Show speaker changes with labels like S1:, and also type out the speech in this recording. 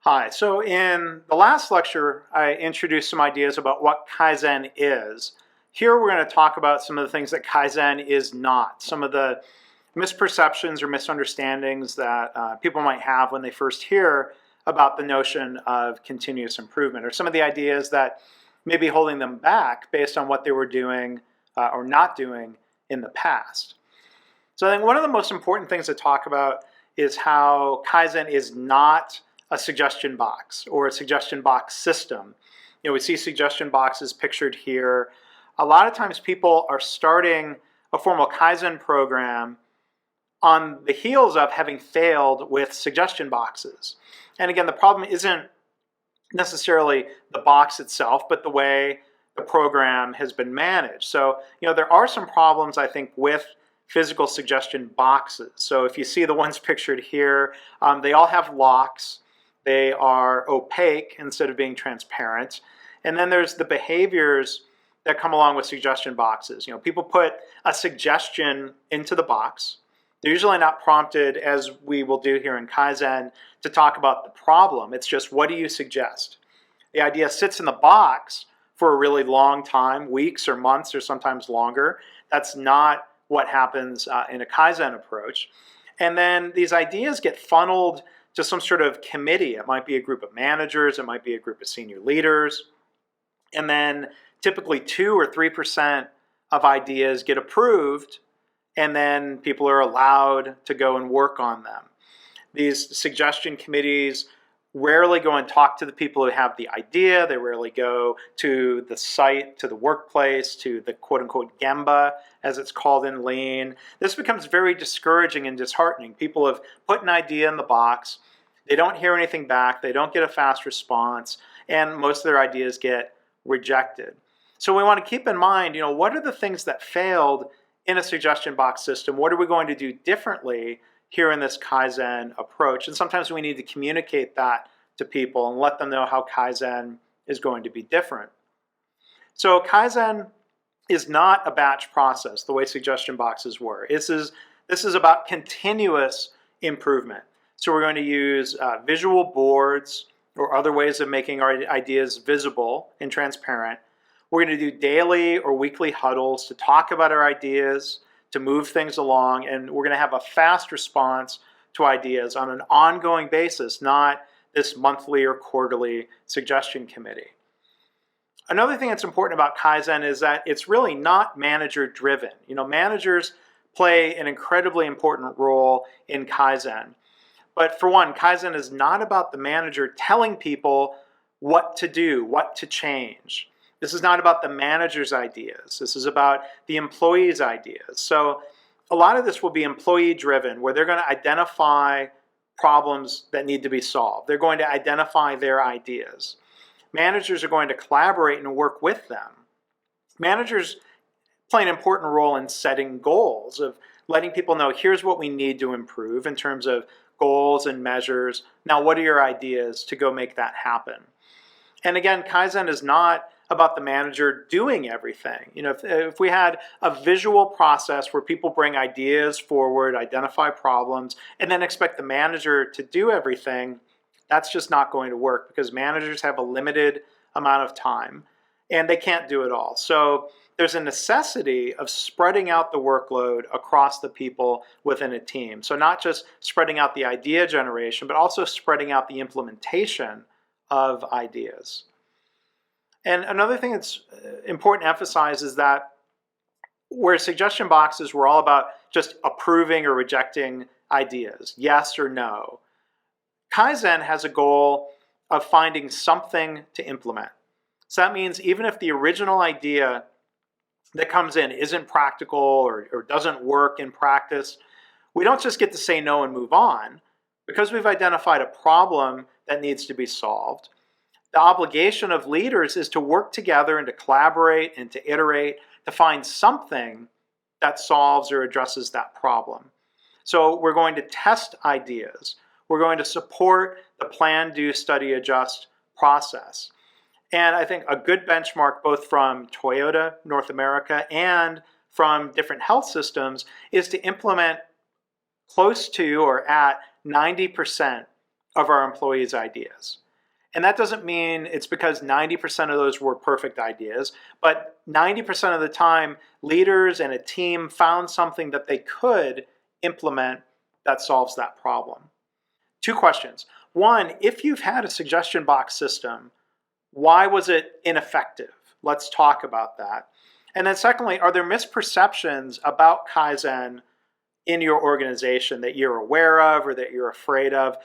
S1: Hi, so in the last lecture, I introduced some ideas about what Kaizen is. Here we're going to talk about some of the things that Kaizen is not, some of the misperceptions or misunderstandings that people might have when they first hear about the notion of continuous improvement, or some of the ideas that may be holding them back based on what they were doing or not doing in the past. So I think one of the most important things to talk about is how Kaizen is not a suggestion box or a suggestion box system. We see suggestion boxes pictured here. A lot of times people are starting a formal Kaizen program on the heels of having failed with suggestion boxes. And again, the problem isn't necessarily the box itself, but the way the program has been managed. So, there are some problems, I think, with physical suggestion boxes. So if you see the ones pictured here, they all have locks. They are opaque instead of being transparent. And then there's the behaviors that come along with suggestion boxes. People put a suggestion into the box. They're usually not prompted, as we will do here in Kaizen, to talk about the problem. It's just, what do you suggest? The idea sits in the box for a really long time, weeks or months or sometimes longer. That's not what happens in a Kaizen approach. And then these ideas get funneled to some sort of committee. It might be a group of managers, it might be a group of senior leaders, and then typically 2 or 3% of ideas get approved, and then people are allowed to go and work on them. These suggestion committees rarely go and talk to the people who have the idea. They rarely go to the site, to the workplace, to the quote-unquote Gemba, as it's called in Lean. This becomes very discouraging and disheartening. People have put an idea in the box. They don't hear anything back. They don't get a fast response, and most of their ideas get rejected. So we want to keep in mind, what are the things that failed in a suggestion box system? What are we going to do differently here in this Kaizen approach? And sometimes we need to communicate that to people and let them know how Kaizen is going to be different. So Kaizen is not a batch process the way suggestion boxes were. This is about continuous improvement. So we're going to use visual boards or other ways of making our ideas visible and transparent. We're going to do daily or weekly huddles to talk about our ideas, to move things along, and we're going to have a fast response to ideas on an ongoing basis, not this monthly or quarterly suggestion committee. Another thing that's important about Kaizen is that it's really not manager-driven. Managers play an incredibly important role in Kaizen. But for one, Kaizen is not about the manager telling people what to do, what to change. This is not about the manager's ideas. This is about the employee's ideas. So a lot of this will be employee-driven, where they're going to identify problems that need to be solved. They're going to identify their ideas. Managers are going to collaborate and work with them. Managers play an important role in setting goals, of letting people know, here's what we need to improve in terms of goals and measures. Now, what are your ideas to go make that happen? And again, Kaizen is not about the manager doing everything. If we had a visual process where people bring ideas forward, identify problems, and then expect the manager to do everything, that's just not going to work, because managers have a limited amount of time and they can't do it all. So there's a necessity of spreading out the workload across the people within a team. So not just spreading out the idea generation, but also spreading out the implementation of ideas. And another thing that's important to emphasize is that where suggestion boxes were all about just approving or rejecting ideas, yes or no, Kaizen has a goal of finding something to implement. So that means even if the original idea that comes in isn't practical or doesn't work in practice, we don't just get to say no and move on. Because we've identified a problem that needs to be solved, the obligation of leaders is to work together and to collaborate and to iterate to find something that solves or addresses that problem. So we're going to test ideas. We're going to support the plan, do, study, adjust process. And I think a good benchmark both from Toyota, North America, and from different health systems is to implement close to or at 90% of our employees' ideas. And that doesn't mean it's because 90% of those were perfect ideas, but 90% of the time, leaders and a team found something that they could implement that solves that problem. 2 questions. 1, if you've had a suggestion box system, why was it ineffective? Let's talk about that. And then secondly, are there misperceptions about Kaizen in your organization that you're aware of or that you're afraid of?